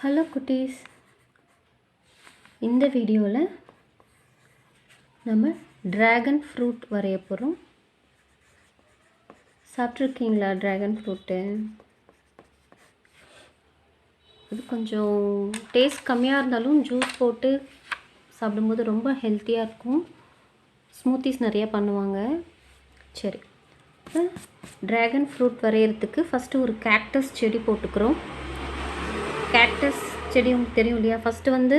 Hello குட்டீஸ், இந்த வீடியோவில் நம்ம ட்ராகன் ஃப்ரூட் வரைய போகிறோம். சாப்பிட்ருக்கீங்களா ட்ராகன் ஃப்ரூட்டு? அது கொஞ்சம் டேஸ்ட் கம்மியாக இருந்தாலும் ஜூஸ் போட்டு சாப்பிடும்போது ரொம்ப ஹெல்த்தியாக இருக்கும். ஸ்மூத்திஸ் நிறையா பண்ணுவாங்க. சரி, ட்ராகன் ஃப்ரூட் வரைகிறதுக்கு ஃபஸ்ட்டு ஒரு கேக்டஸ் செடி போட்டுக்கிறோம். கேக்டஸ் செடி உங்களுக்கு தெரியும் இல்லையா? ஃபஸ்ட்டு வந்து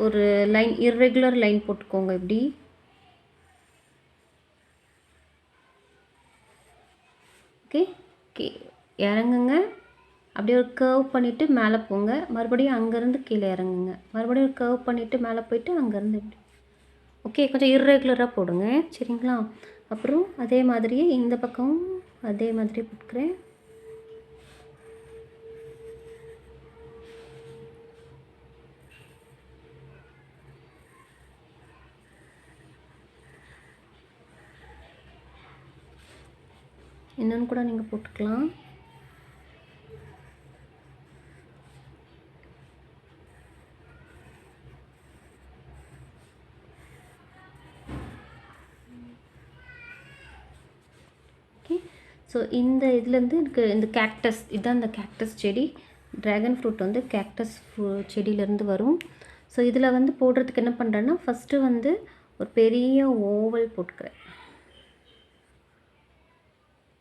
ஒரு லைன், இர்ரெகுலர் லைன் போட்டுக்கோங்க. இப்படி ஓகே ஓகே இறங்குங்க. அப்படியே ஒரு கர்வ் பண்ணிவிட்டு மேலே போங்க. மறுபடியும் அங்கேருந்து கீழே இறங்குங்க. மறுபடியும் ஒரு கர்வ் பண்ணிவிட்டு மேலே போயிட்டு அங்கேருந்து இப்படி. ஓகே, கொஞ்சம் இர்ரெகுலராக போடுங்க, சரிங்களா? அப்புறம் அதே மாதிரியே இந்த பக்கமும் அதே மாதிரி போட்டுக்கிறேன். என்னன்னு கூட நீங்கள் போட்டுக்கலாம். ஓகே, ஸோ இந்த இதுலேருந்து எனக்கு இந்த கேக்டஸ், இதுதான் இந்த கேக்டஸ் செடி. ட்ராகன் ஃப்ரூட் வந்து கேக்டஸ் செடியிலேருந்து வரும். ஸோ இதில் வந்து போடுறதுக்கு என்ன பண்ணுறேன்னா, ஃபஸ்ட்டு வந்து ஒரு பெரிய ஓவல் போட்டுக்கிறேன்.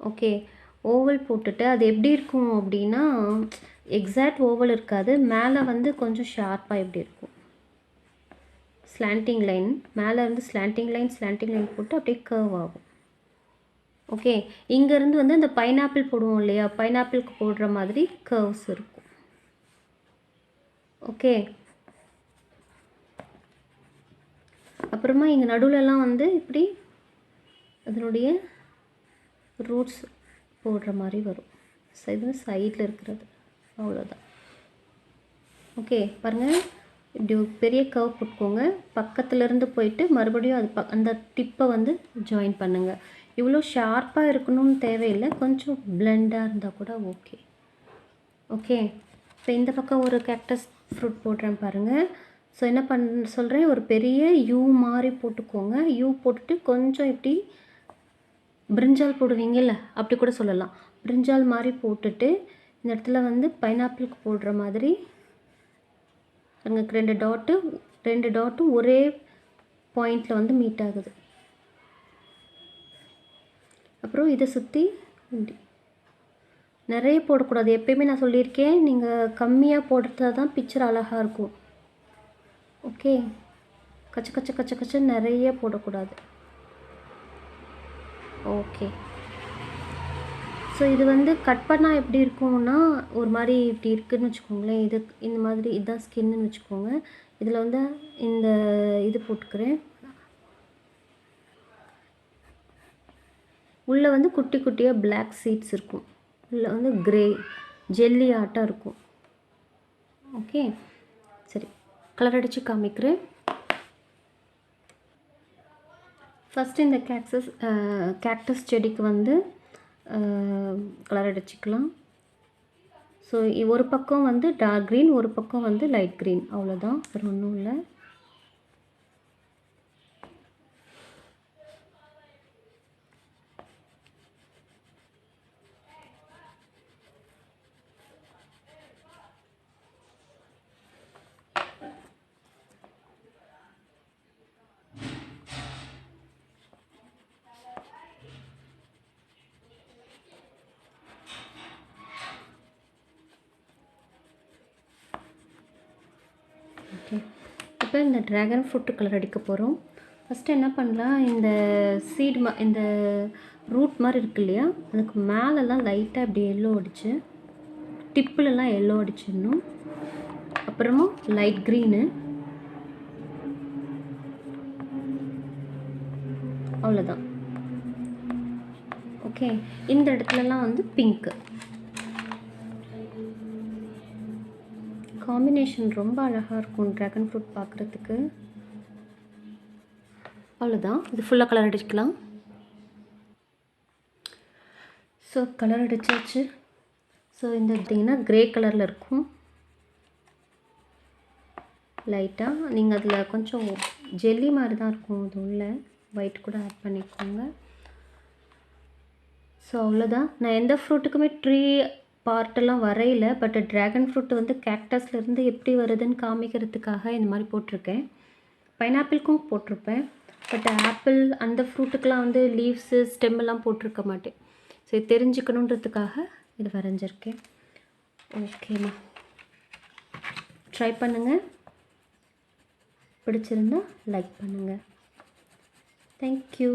ஓகே, ஓவல் போட்டுட்டு அது எப்படி இருக்கும் அப்படின்னா, எக்ஸாக்ட் ஓவல் இருக்காது. மேலே வந்து கொஞ்சம் ஷார்ப்பாக எப்படி இருக்கும், ஸ்லாண்டிங் லைன். மேலே இருந்து ஸ்லாண்டிங் லைன் போட்டு அப்படியே கர்வ் ஆகும். ஓகே, இங்கேருந்து வந்து அந்த பைனாப்பிள் போடுவோம் இல்லையா? பைனாப்பிளுக்கு போடுற மாதிரி கர்வ்ஸ் இருக்கும். ஓகே, அப்புறமா இங்கே நடுவில்லாம் வந்து இப்படி அதனுடைய ரூட்ஸ் போடுற மாதிரி வரும். இது சைடில் இருக்கிறது, அவ்வளோதான். ஓகே, பாருங்கள், இப்படி ஒரு பெரிய கர்வ் போட்டுக்கோங்க. பக்கத்துலேருந்து போயிட்டு மறுபடியும் அது அந்த டிப்பை வந்து ஜாயின் பண்ணுங்கள். இவ்வளோ ஷார்ப்பாக இருக்கணும்னு தேவையில்லை, கொஞ்சம் பிளெண்டாக இருந்தால் கூட ஓகே. ஓகே, இப்போ இந்த பக்கம் ஒரு கேக்டஸ் ஃப்ரூட் போடுறேன் பாருங்கள். ஸோ என்ன சொல்கிறேன், ஒரு பெரிய யூ மாதிரி போட்டுக்கோங்க. யூ போட்டுட்டு கொஞ்சம் இப்படி பிரிஞ்சால் போடுவீங்கல்ல, அப்படி கூட சொல்லலாம். பிரிஞ்சால் மாதிரி போட்டுட்டு இந்த இடத்துல வந்து பைனாப்பிளுக்கு போடுற மாதிரி எனக்கு ரெண்டு டாட்டும் ஒரே பாயிண்டில் வந்து மீட் ஆகுது. அப்புறம் இதை சுற்றி இப்படி நிறைய போடக்கூடாது. எப்பயுமே நான் சொல்லியிருக்கேன், நீங்கள் கம்மியாக போடுறதா தான் பிக்சர் அழகாக இருக்கும். ஓகே, கச்ச நிறைய போடக்கூடாது. ஓகே, ஸோ இது வந்து கட் பண்ணால் எப்படி இருக்கும்னா, ஒரு மாதிரி இப்படி இருக்குதுன்னு வச்சுக்கோங்களேன். இது இந்த மாதிரி இதுதான் ஸ்கின்னு வச்சுக்கோங்க. இதில் வந்து இந்த இது போட்டுக்கிறேன். உள்ளே வந்து குட்டி குட்டியாக பிளாக் சீட்ஸ் இருக்கும். உள்ளே வந்து கிரே ஜெல்லி ஆட்டம் இருக்கும். ஓகே, சரி, கலர் அடித்து காமிக்கிறேன். ஃபஸ்ட்டு இந்த கேக்டஸ் செடிக்கு வந்து கலர் அடிச்சுக்கலாம். ஸோ ஒரு பக்கம் வந்து டார்க் க்ரீன், ஒரு பக்கம் வந்து லைட் க்ரீன், அவ்வளோதான், வேறு ஒன்றும் இல்லை. ஓகே, இப்போ இந்த ட்ராகன் ஃப்ரூட்டு கலர் அடிக்க போகிறோம். ஃபஸ்ட்டு என்ன பண்ணலாம், இந்த இந்த ரூட் மாதிரி இருக்கு இல்லையா, அதுக்கு மேலெல்லாம் லைட்டாக இப்படி எல்லோ அடித்து, டிப்புலலாம் எல்லோ அடிச்சிடணும். அப்புறமா லைட் க்ரீனு, அவ்வளோதான். ஓகே, இந்த இடத்துலலாம் வந்து பிங்க்கு. காம்பினேஷன் ரொம்ப அழகாக இருக்கும் ட்ராகன் ஃப்ரூட் பார்க்குறதுக்கு. அவ்வளோதான், இது ஃபுல்லாக கலர் அடிக்கலாம். So colour அடித்தாச்சு. ஸோ இந்த பார்த்திங்கன்னா க்ரே கலரில் இருக்கும். லைட்டாக நீங்கள் அதில் கொஞ்சம் ஜெல்லி மாதிரி தான் இருக்கும், அது உள்ள ஒயிட் கூட ஆட் பண்ணிக்கோங்க. ஸோ அவ்வளோதான். நான் எந்த ஃப்ரூட்டுக்குமே ட்ரீ பார்ட்டெல்லாம் வரையில, பட் ட்ராகன் ஃப்ரூட் வந்து கேக்டஸ்லேருந்து எப்படி வருதுன்னு காமிக்கிறதுக்காக இந்த மாதிரி போட்டிருக்கேன். பைனாப்பிள்க்கும் போட்டிருப்பேன், பட் ஆப்பிள் அந்த ஃப்ரூட்டுக்கெலாம் வந்து லீவ்ஸு ஸ்டெம்மெல்லாம் போட்டிருக்க மாட்டேன். ஸோ இது தெரிஞ்சுக்கணுன்றதுக்காக இது வரைஞ்சிருக்கேன். ஓகேம்மா, ட்ரை பண்ணுங்கள். பிடிச்சிருந்தா லைக் பண்ணுங்கள். தேங்க்யூ.